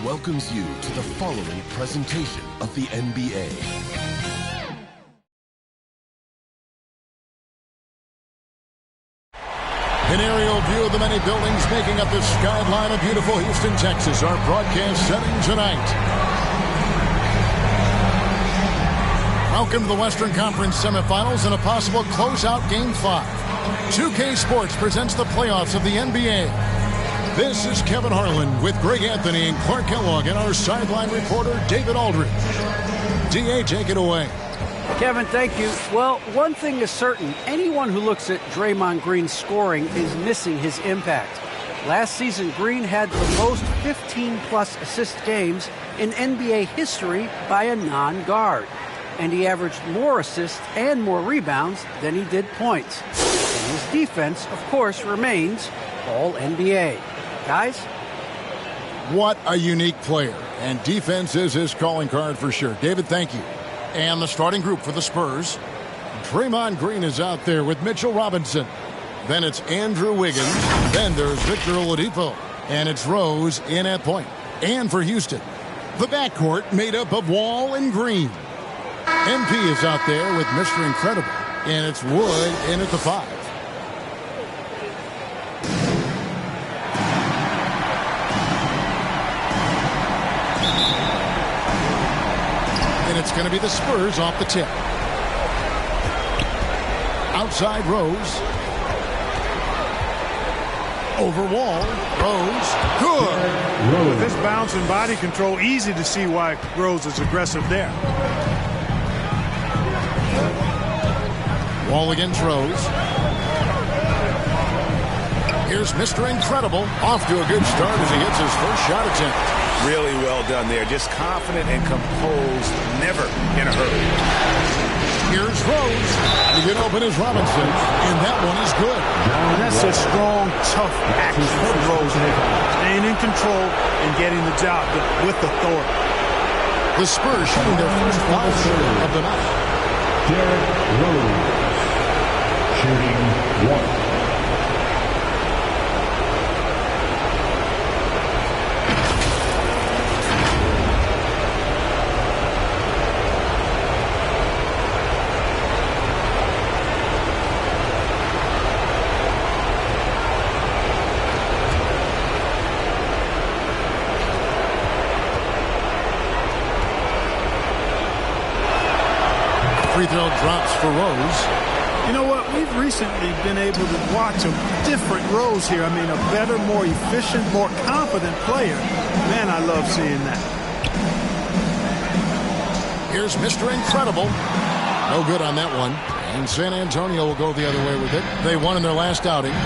welcomes you to the following presentation of the NBA. An aerial view of the many buildings making up the skyline of beautiful Houston, Texas, our broadcast setting tonight. Welcome to the Western Conference Semifinals and a possible closeout Game 5. 2K Sports presents the playoffs of the NBA. This is Kevin Harlan with Greg Anthony and Clark Kellogg and our sideline reporter, David Aldridge. DA, take it away. Kevin, thank you. Well, one thing is certain. Anyone who looks at Draymond Green's scoring is missing his impact. Last season, Green had the most 15-plus assist games in NBA history by a non-guard. And he averaged more assists and more rebounds than he did points. And his defense, of course, remains all NBA. Guys? What a unique player. And defense is his calling card for sure. David, thank you. And the starting group for the Spurs. Draymond Green is out there with Mitchell Robinson. Then it's Andrew Wiggins. Then there's Victor Oladipo. And it's Rose in at point. And for Houston, the backcourt made up of Wall and Green. MP is out there with Mr. Incredible. And it's Wood in at the 5. It's going to be the Spurs off the tip. Outside Rose. Over Wall. Rose. Good. With this bounce and body control, easy to see why Rose is aggressive there. Wall against Rose. Here's Mr. Incredible. Off to a good start as he hits his first shot attempt. Really well done there. Just confident and composed. Never in a hurry. Here's Rose. The good open is Robinson. And that one is good. And that's a strong, tough action for Rose. Staying in control and getting the job with authority. The Spurs shooting their first foul shot of the night. Derrick Rose shooting 1. Free throw drops for Rose. You know what? We've recently been able to watch a different Rose here. I mean, a better, more efficient, more confident player. Man, I love seeing that. Here's Mr. Incredible. No good on that one. And San Antonio will go the other way with it. They won in their last outing,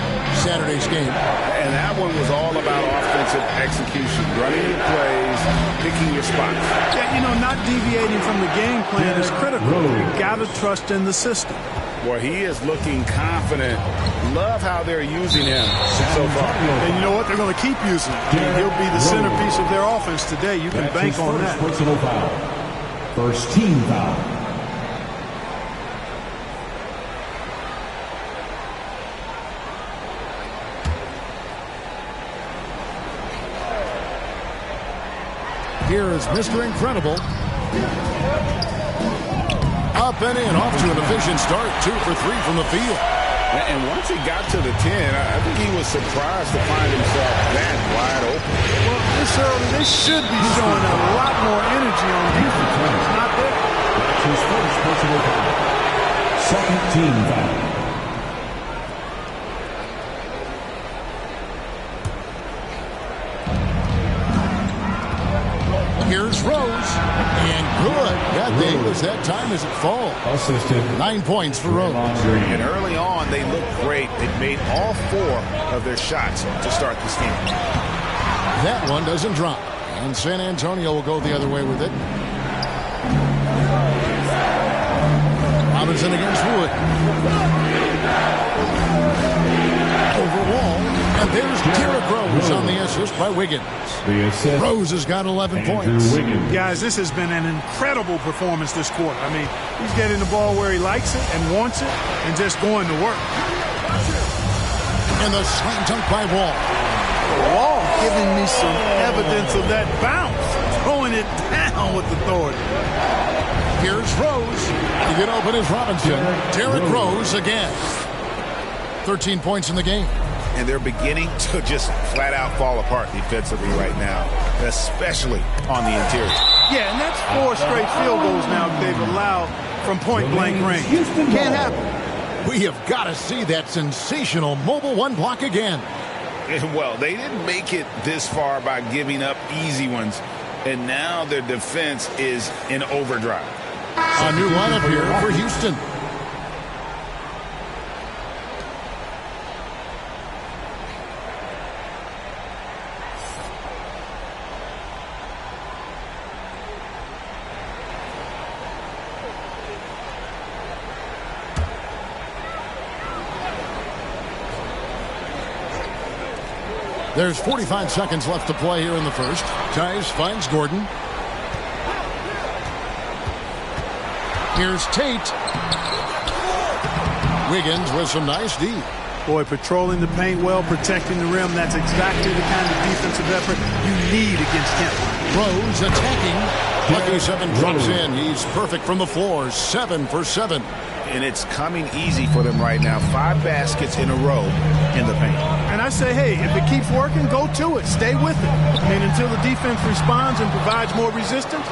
Saturday's game. And that one was all about offensive execution. Running your plays, picking your spots. Yeah, you know, not deviating from the game plan is critical. You got to trust in the system. Boy, he is looking confident. Love how they're using him so far. And you know what? They're going to keep using him. I mean, he'll be the centerpiece of their offense today. You can bank on that. Personal foul. First team foul. Here is Mr. Incredible. Up and in, off to an efficient start. 2 for 3 from the field. And once he got to the 10, I think he was surprised to find himself that wide open. Well, this early, they should be showing a lot more energy on defense. It's not there. That's his first personal foul. Second team foul. Here's Rose. And good. Got the English that time as it falls. Assisted. 9 points for Rose. And early on, they looked great. They've made all 4 of their shots to start this game. That one doesn't drop. And San Antonio will go the other way with it. Robinson against Wood. Over Wall. And there's Derrick Rose on the assist by Wiggins. The assist. Rose has got 11 points. Guys, this has been an incredible performance this quarter. I mean, he's getting the ball where he likes it and wants it and just going to work. And the slam dunk by Wall. Wall giving me some evidence of that bounce. it down with authority. Here's Rose. To get open is Robinson. Derrick Rose again. 13 points in the game. And they're beginning to just flat out fall apart defensively right now, especially on the interior. Yeah, and that's 4 straight field goals now they've allowed from point-blank range. Can't happen. We have got to see that sensational mobile one block again. Well, they didn't make it this far by giving up easy ones, and now their defense is in overdrive. A new lineup here for Houston. There's 45 seconds left to play here in the first. Tice finds Gordon. Here's Tate. Wiggins with some nice D. Boy, patrolling the paint well, protecting the rim. That's exactly the kind of defensive effort you need against him. Rose attacking. Lucky 7 drops in. He's perfect from the floor. 7 for 7. And it's coming easy for them right now. 5 baskets in a row in the paint. And I say, hey, if it keeps working, go to it. Stay with it. I mean, until the defense responds and provides more resistance,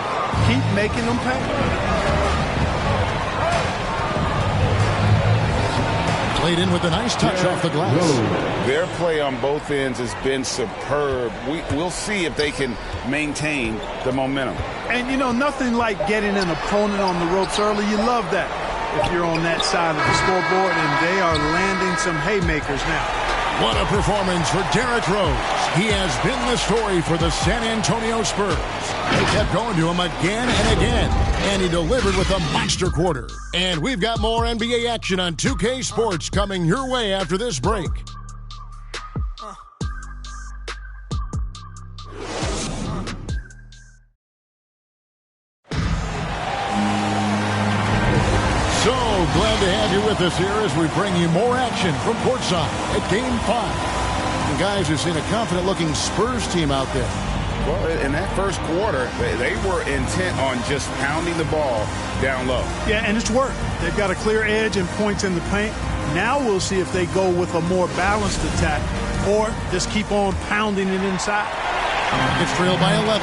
keep making them pay. Played in with a nice touch off the glass. Their play on both ends has been superb. We'll see if they can maintain the momentum. And, you know, nothing like getting an opponent on the ropes early. You love that if you're on that side of the scoreboard, and they are landing some haymakers now. What a performance for Derrick Rose. He has been the story for the San Antonio Spurs. They kept going to him again and again, and he delivered with a monster quarter. And we've got more NBA action on 2K Sports coming your way after this break. So glad to have you with us here as we bring you more action from courtside at Game 5. The guys have seen a confident-looking Spurs team out there. Well, in that first quarter, they were intent on just pounding the ball down low. Yeah, and it's worked. They've got a clear edge and points in the paint. Now we'll see if they go with a more balanced attack or just keep on pounding it inside. It's trailed by 11.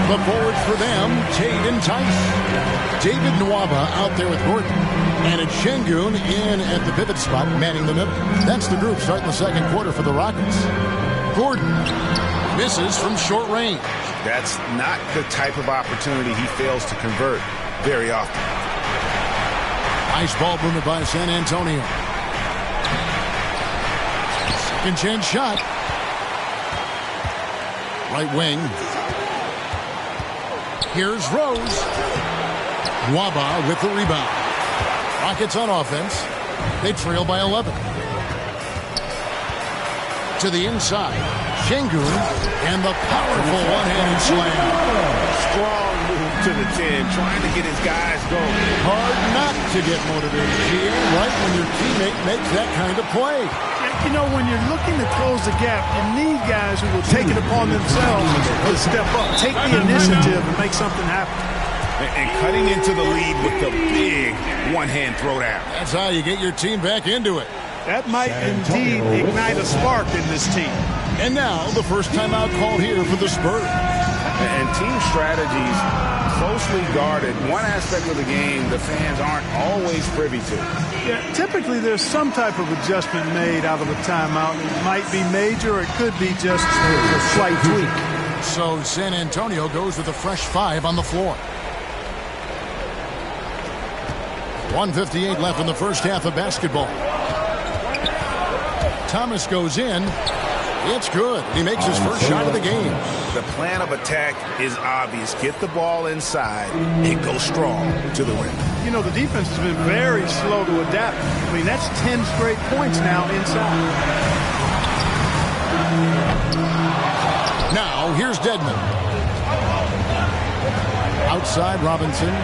The forwards for them, Tate and Tice. David Nwaba out there with Gordon. And it's Şengün in at the pivot spot, manning the middle. That's the group starting the second quarter for the Rockets. Gordon misses from short range. That's not the type of opportunity he fails to convert very often. Nice ball movement by San Antonio. Second chance shot. Right wing. Here's Rose. Nwaba with the rebound. Rockets on offense. They trail by 11. To the inside. Şengün and the powerful one-handed slam. Strong move to the 10, trying to get his guys going. Hard not to get motivated, GA, right when your teammate makes that kind of play. You know, when you're looking to close the gap, you need guys who will take it upon themselves to step up, take the initiative, and make something happen. And cutting into the lead with the big one-hand throwdown. That's how you get your team back into it. That might indeed ignite a spark in this team. And now, the first timeout called here for the Spurs. And team strategies closely guarded. One aspect of the game the fans aren't always privy to. Yeah, typically there's some type of adjustment made out of a timeout. It might be major, or it could be just a slight tweak. So San Antonio goes with a fresh 5 on the floor. 1:58 left in the first half of basketball. Thomas goes in. It's good. He makes his first shot of the game. The plan of attack is obvious. Get the ball inside and go strong to the rim. You know, the defense has been very slow to adapt. I mean, that's 10 straight points now inside. Now, here's Dedmon. Outside Robinson.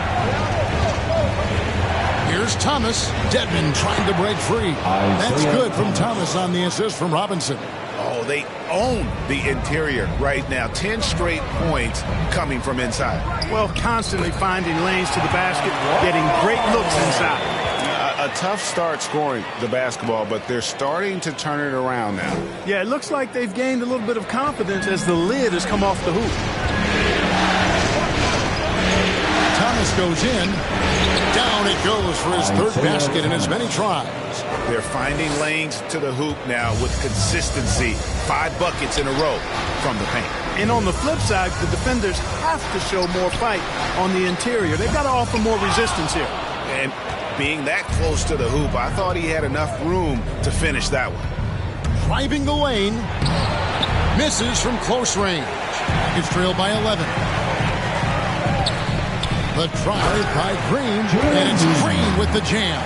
Here's Thomas. Dedmon trying to break free. That's good from Thomas on the assist from Robinson. Oh, Oh, they own the interior right now. 10 straight points coming from inside. Well, constantly finding lanes to the basket, getting great looks inside. A tough start scoring the basketball, but they're starting to turn it around now. Yeah, it looks like they've gained a little bit of confidence as the lid has come off the hoop. Thomas goes in. Down it goes for his third basket in as many tries. They're finding lanes to the hoop now with consistency. 5 buckets in a row from the paint. And on the flip side, the defenders have to show more fight on the interior. They've got to offer more resistance here. And being that close to the hoop, I thought he had enough room to finish that one. Driving the lane. Misses from close range. It's trailed by 11. The drive by Green, and it's Green with the jam.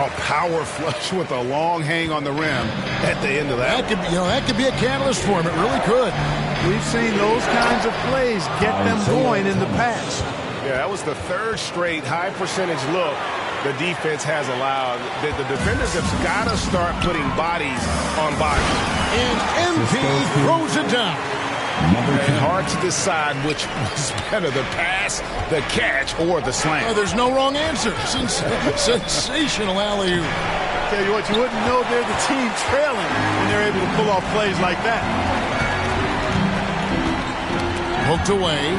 A power flush with a long hang on the rim at the end of that. That could be a catalyst for him. It really could. We've seen those kinds of plays get them going in the past. Yeah, that was the third straight high percentage look the defense has allowed. The defenders have got to start putting bodies on bodies. And MP throws it down. And hard to decide which was better, the pass, the catch, or the slam. Oh, there's no wrong answer. Sensational alley-oop. Tell you what, you wouldn't know they're the team trailing when they're able to pull off plays like that. Poked away.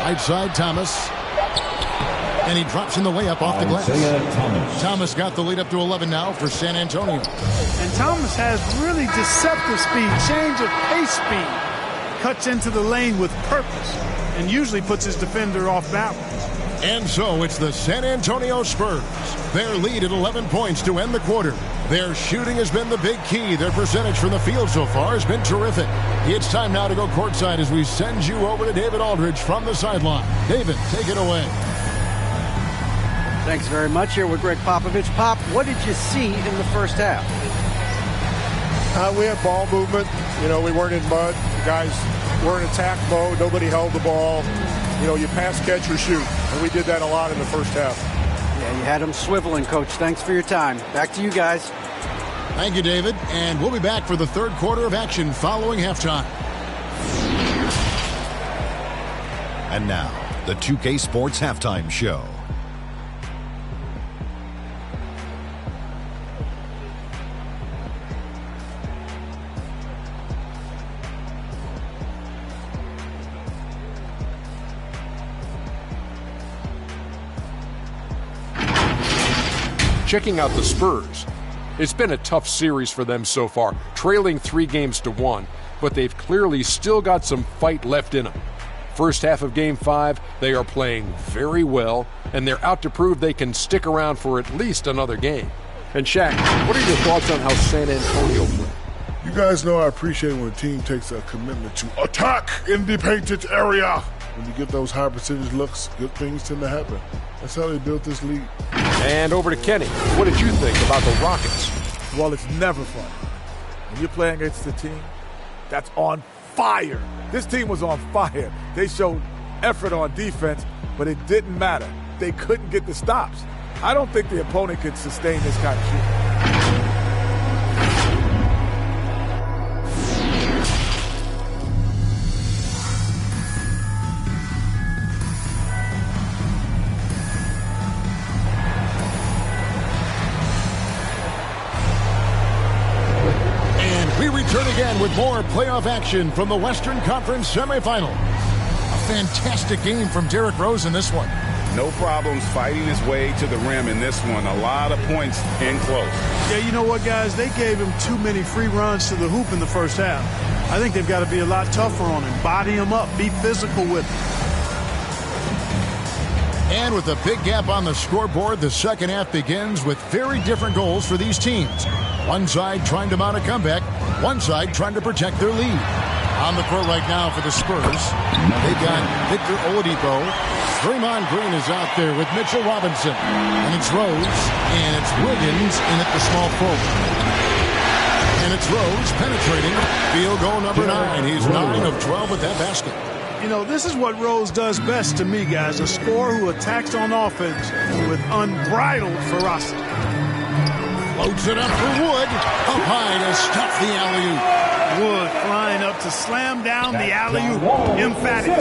Right side, Thomas. And he drops in the layup off the glass. Thomas got the lead up to 11 now for San Antonio. And Thomas has really deceptive speed, change of pace speed. Cuts into the lane with purpose and usually puts his defender off balance. And so it's the San Antonio Spurs. Their lead at 11 points to end the quarter. Their shooting has been the big key. Their percentage from the field so far has been terrific. It's time now to go courtside as we send you over to David Aldridge from the sideline. David, take it away. Thanks very much. Here with Greg Popovich. Pop, what did you see in the first half? We had ball movement. We weren't in mud. The guys were in attack mode. Nobody held the ball. You pass, catch, or shoot. And we did that a lot in the first half. Yeah, you had them swiveling, Coach. Thanks for your time. Back to you guys. Thank you, David. And we'll be back for the third quarter of action following halftime. And now, the 2K Sports Halftime Show. Checking out the Spurs. It's been a tough series for them so far, trailing 3-1, but they've clearly still got some fight left in them. First half of Game 5, they are playing very well, and they're out to prove they can stick around for at least another game. And Shaq, what are your thoughts on how San Antonio played? You guys know I appreciate when a team takes a commitment to attack in the painted area. When you get those high percentage looks, good things tend to happen. That's how they built this league. And over to Kenny. What did you think about the Rockets? Well, it's never fun. When you're playing against a team that's on fire. This team was on fire. They showed effort on defense, but it didn't matter. They couldn't get the stops. I don't think the opponent could sustain this kind of shooting. Return again with more playoff action from the Western Conference Semifinals. A fantastic game from Derrick Rose in this one. No problems fighting his way to the rim in this one. A lot of points in close. Yeah, you know what, guys? They gave him too many free runs to the hoop in the first half. I think they've got to be a lot tougher on him. Body him up. Be physical with him. And with a big gap on the scoreboard, the second half begins with very different goals for these teams. One side trying to mount a comeback, one side trying to protect their lead. On the court right now for the Spurs, they've got Victor Oladipo. Draymond Green is out there with Mitchell Robinson. And it's Rose, and it's Wiggins in at the small forward. And it's Rose penetrating. Field goal number 9. He's 9 of 12 with that basket. This is what Rose does best to me, guys. A scorer who attacks on offense with unbridled ferocity. Loads it up for Wood. Up high to stop the alley-oop. Wood flying up to slam down the alley-oop. Emphatic.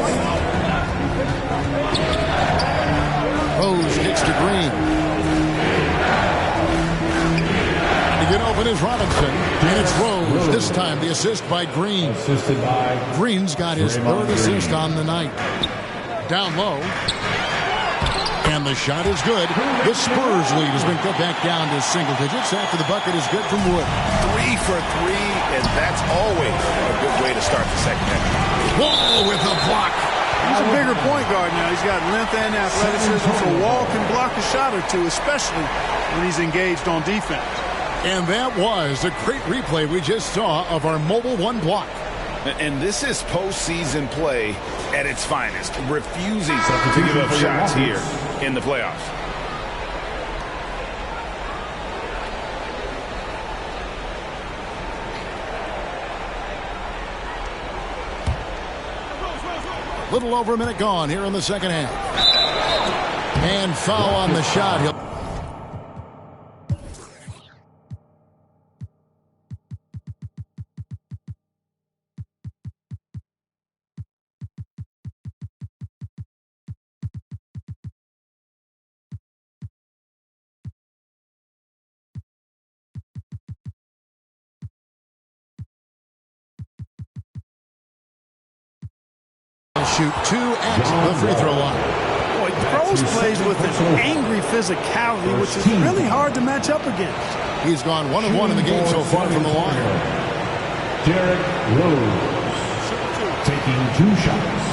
Rose kicks to Green. To get open is Robinson. And it's Rose. This time the assist by Green. Assisted by Green's got his third assist on the night. Down low. And the shot is good. The Spurs lead has been cut back down to single digits after the bucket is good from Wood. 3 for 3, and that's always a good way to start the second half. Wall with a block. He's a bigger point guard now. He's got length and athleticism, so Wall can block a shot or two, especially when he's engaged on defense. And that was a great replay we just saw of our mobile one block. And this is postseason play at its finest, refusing to give up shots here in the playoffs. Little over a minute gone here in the second half. And foul on the shot. Shoot 2 at the free throw line. Boy, Rose plays with an angry physicality, which is really hard to match up against. He's gone 1 of 1 in the game so far from the line. Derrick Rose taking 2 shots.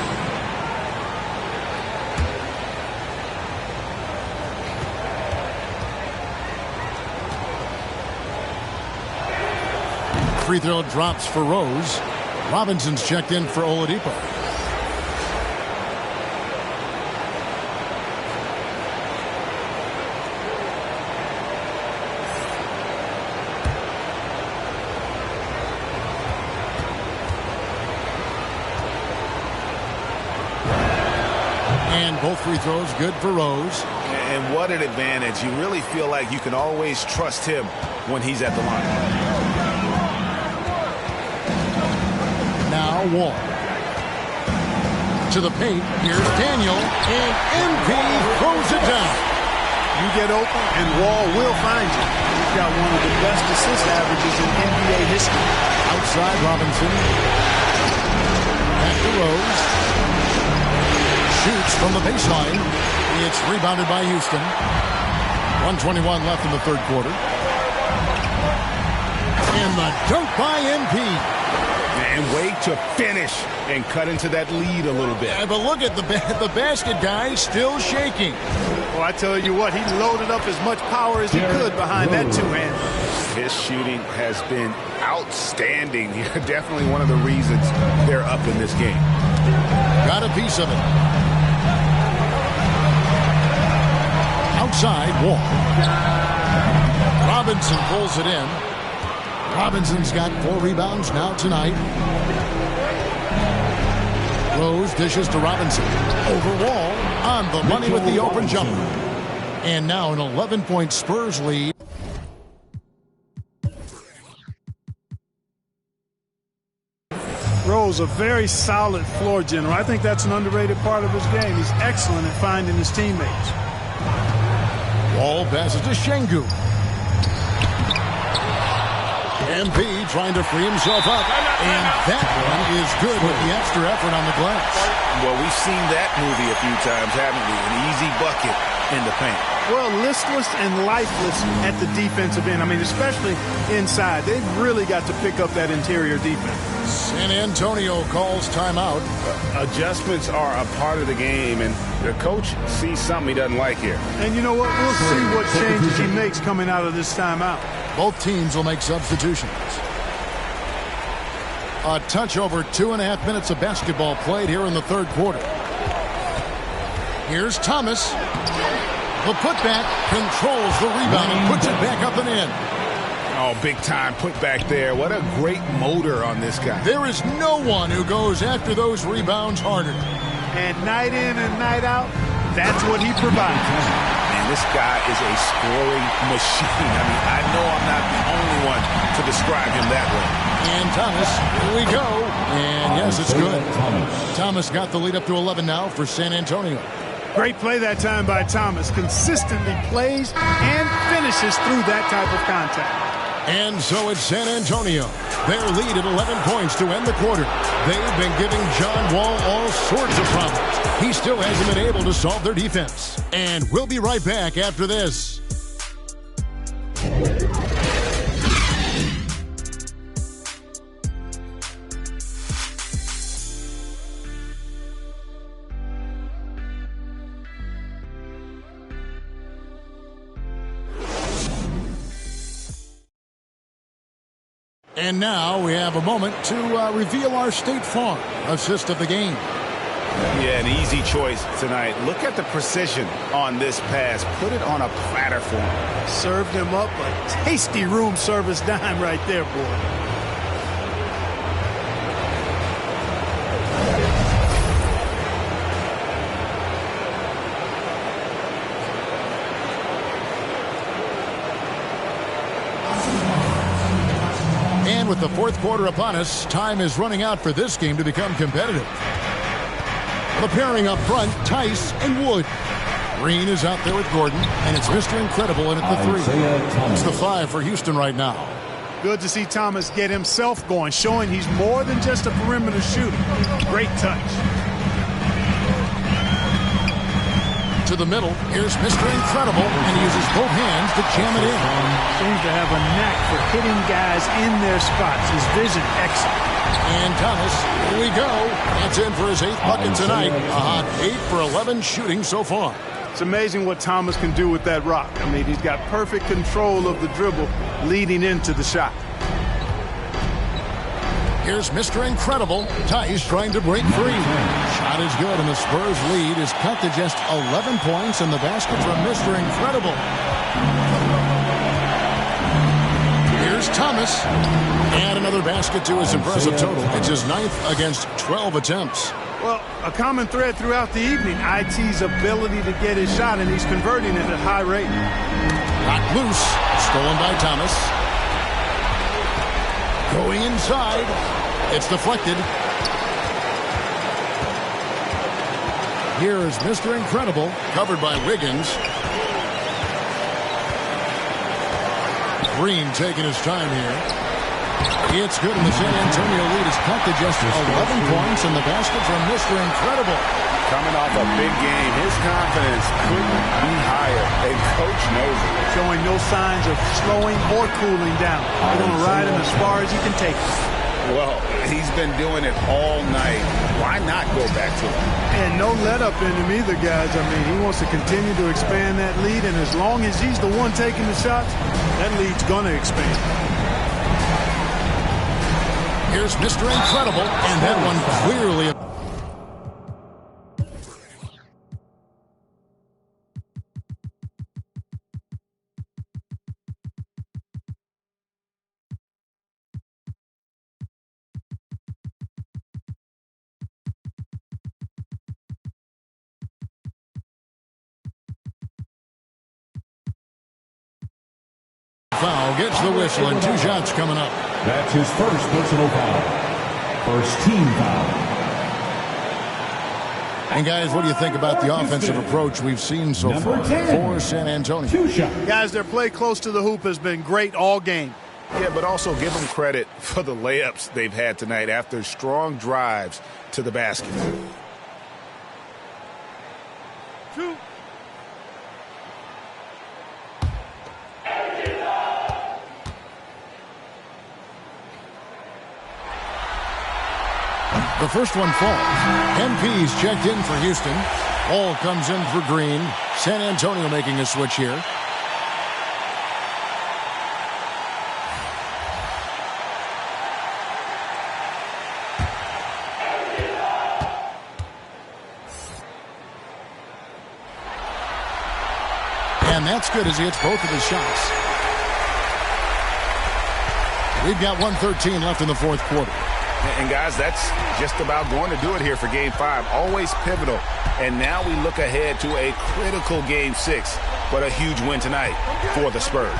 Free throw drops for Rose. Robinson's checked in for Oladipo. And both free throws good for Rose. And what an advantage. You really feel like you can always trust him when he's at the line. Now Wall. To the paint. Here's Daniel. And MP throws it down. You get open and Wall will find you. He's got one of the best assist averages in NBA history. Outside Robinson. Back to Rose. Shoots from the baseline. It's rebounded by Houston. 1:21 left in the third quarter. And the dunk by MP. And wait to finish and cut into that lead a little bit. Yeah, but look at the basket guy still shaking. Well, I tell you what, he loaded up as much power as he could behind that two-hand. His shooting has been outstanding. Definitely one of the reasons they're up in this game. Got a piece of it. Outside, Wall. Robinson pulls it in. Robinson's got 4 rebounds now tonight. Rose dishes to Robinson. Over Wall. On the money with the open jumper. And now an 11-point Spurs lead. Rose, a very solid floor general. I think that's an underrated part of his game. He's excellent at finding his teammates. Wall passes to Şengün. MP trying to free himself up. And that one is good with the extra effort on the glass. Well, we've seen that movie a few times, haven't we? An easy bucket in the paint. Well, listless and lifeless at the defensive end. I mean, especially inside. They've really got to pick up that interior defense. San Antonio calls timeout. Adjustments are a part of the game, and the coach sees something he doesn't like here. And you know what? We'll see what changes he makes coming out of this timeout. Both teams will make substitutions. A touch over 2.5 minutes of basketball played here in the third quarter. Here's Thomas. The putback controls the rebound and puts it back up and in. Oh, big time putback there. What a great motor on this guy. There is no one who goes after those rebounds harder. And night in and night out, that's what he provides. Man, this guy is a scoring machine. I mean, I know I'm not the only one to describe him that way. And Thomas, here we go. And yes, it's good. Thomas got the lead up to 11 now for San Antonio. Great play that time by Thomas. Consistently plays and finishes through that type of contact. And so it's San Antonio. Their lead at 11 points to end the quarter. They've been giving John Wall all sorts of problems. He still hasn't been able to solve their defense. And we'll be right back after this. And now we have a moment to reveal our State Farm assist of the game. Yeah, an easy choice tonight. Look at the precision on this pass. Put it on a platter for him. Served him up a tasty room service dime right there, boy. And with the fourth quarter upon us, time is running out for this game to become competitive. The pairing up front, Tice and Wood. Green is out there with Gordon, and it's Mr. Incredible in at the 3. It's the 5 for Houston right now. Good to see Thomas get himself going, showing he's more than just a perimeter shooter. Great touch. To the middle, here's Mr. Incredible, and he uses both hands to jam it in. Seems to have a knack for hitting guys in their spots. His vision excellent. And Thomas, here we go. That's in for his 8th bucket tonight. A hot 8 for 11 shooting so far. It's amazing what Thomas can do with that rock. I mean, he's got perfect control of the dribble leading into the shot. Here's Mr. Incredible. Tice trying to break free. Shot is good, and the Spurs lead is cut to just 11 points in the basket from Mr. Incredible. Here's Thomas. And another basket to his impressive total. It's his 9th against 12 attempts. Well, a common thread throughout the evening, IT's ability to get his shot, and he's converting it at a high rate. Rock loose. Stolen by Thomas. Going inside. It's deflected. Here is Mr. Incredible, covered by Wiggins. Green taking his time here. It's good, and the San Antonio lead is cut to just 11 points in the basket from Mr. Incredible. Coming off a big game, his confidence couldn't be higher, and Coach knows it. Showing no signs of slowing or cooling down. They're going to ride him as far as he can take it. Well, he's been doing it all night. Why not go back to it? And no let up in him either, guys. I mean, he wants to continue to expand that lead, and as long as he's the one taking the shots, that lead's going to expand. Here's Mr. Incredible, and that one clearly... Foul, gets the whistle, and 2 shots coming up. That's his first personal foul. First team foul. And guys, what do you think about the offensive approach we've seen so far for San Antonio? 2 shots. Guys, their play close to the hoop has been great all game. Yeah, but also give them credit for the layups they've had tonight after strong drives to the basket. 2. The first one falls. MP's checked in for Houston. Ball comes in for Green. San Antonio making a switch here. And that's good as he hits both of his shots. We've got 1:13 left in the fourth quarter. And guys, that's just about going to do it here for Game 5. Always pivotal. And now we look ahead to a critical Game 6, but a huge win tonight for the Spurs.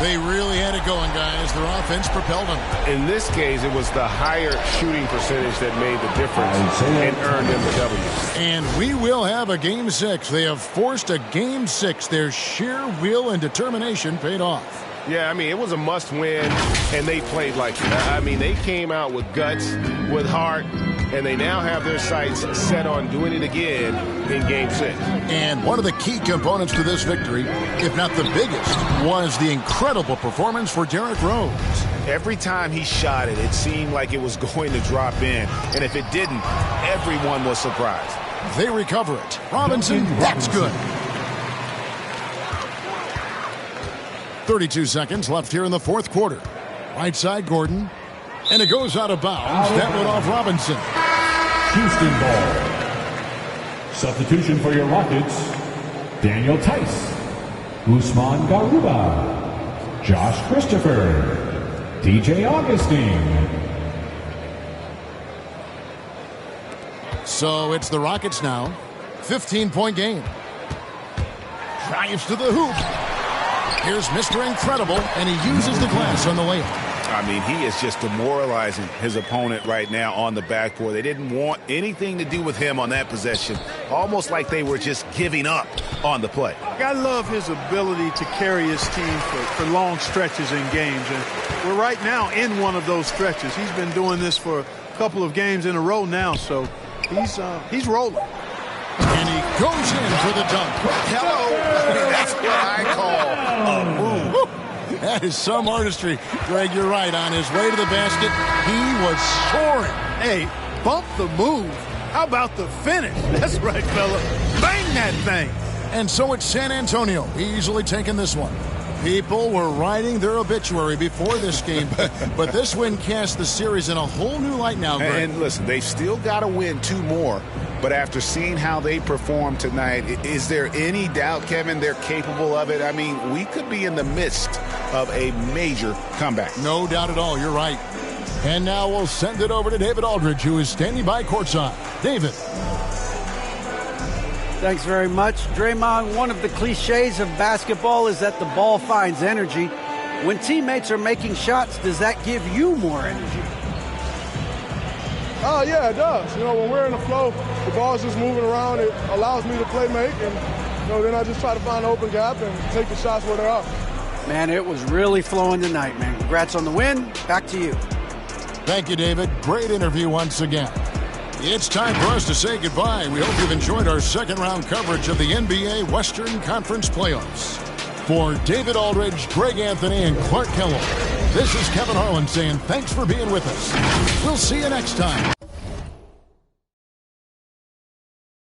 They really had it going, guys. Their offense propelled them. In this case, it was the higher shooting percentage that made the difference and earned them the W. And we will have a Game 6. They have forced a Game 6. Their sheer will and determination paid off. Yeah, I mean, it was a must-win, and they played like it. I mean, they came out with guts, with heart, and they now have their sights set on doing it again in Game 6. And one of the key components to this victory, if not the biggest, was the incredible performance for Derrick Rose. Every time he shot it, it seemed like it was going to drop in, and if it didn't, everyone was surprised. They recover it. Robinson, that's good. 32 seconds left here in the fourth quarter. Right side, Gordon. And it goes out of bounds. That went off Robinson. Houston ball. Substitution for your Rockets, Daniel Tice, Usman Garuba, Josh Christopher, DJ Augustine. So it's the Rockets now. 15-point game. Drives to the hoop. Here's Mr. Incredible, and he uses the glass on the layup. I mean, he is just demoralizing his opponent right now on the backboard. They didn't want anything to do with him on that possession. Almost like they were just giving up on the play. I love his ability to carry his team for long stretches in games. And we're right now in one of those stretches. He's been doing this for a couple of games in a row now, so he's rolling. And he goes in for the dunk. Hello. That's what I call a move. That is some artistry. Greg, you're right. On his way to the basket, he was soaring. Hey, bump the move. How about the finish? That's right, fella. Bang that thing. And so it's San Antonio, easily taking this one. People were writing their obituary before this game, but this win cast the series in a whole new light now, Greg. And listen, they've still got to win 2 more. But after seeing how they performed tonight, is there any doubt, Kevin, they're capable of it? I mean, we could be in the midst of a major comeback. No doubt at all. You're right. And now we'll send it over to David Aldridge, who is standing by courtside. David. Thanks very much. Draymond, one of the cliches of basketball is that the ball finds energy. When teammates are making shots, does that give you more energy? Oh, yeah, it does. You know, when we're in the flow, the ball's just moving around. It allows me to play make, and, you know, then I just try to find an open gap and take the shots where they are. Man, it was really flowing tonight, man. Congrats on the win. Back to you. Thank you, David. Great interview once again. It's time for us to say goodbye. We hope you've enjoyed our second-round coverage of the NBA Western Conference Playoffs. For David Aldridge, Greg Anthony, and Clark Kellogg, this is Kevin Harlan saying thanks for being with us. We'll see you next time.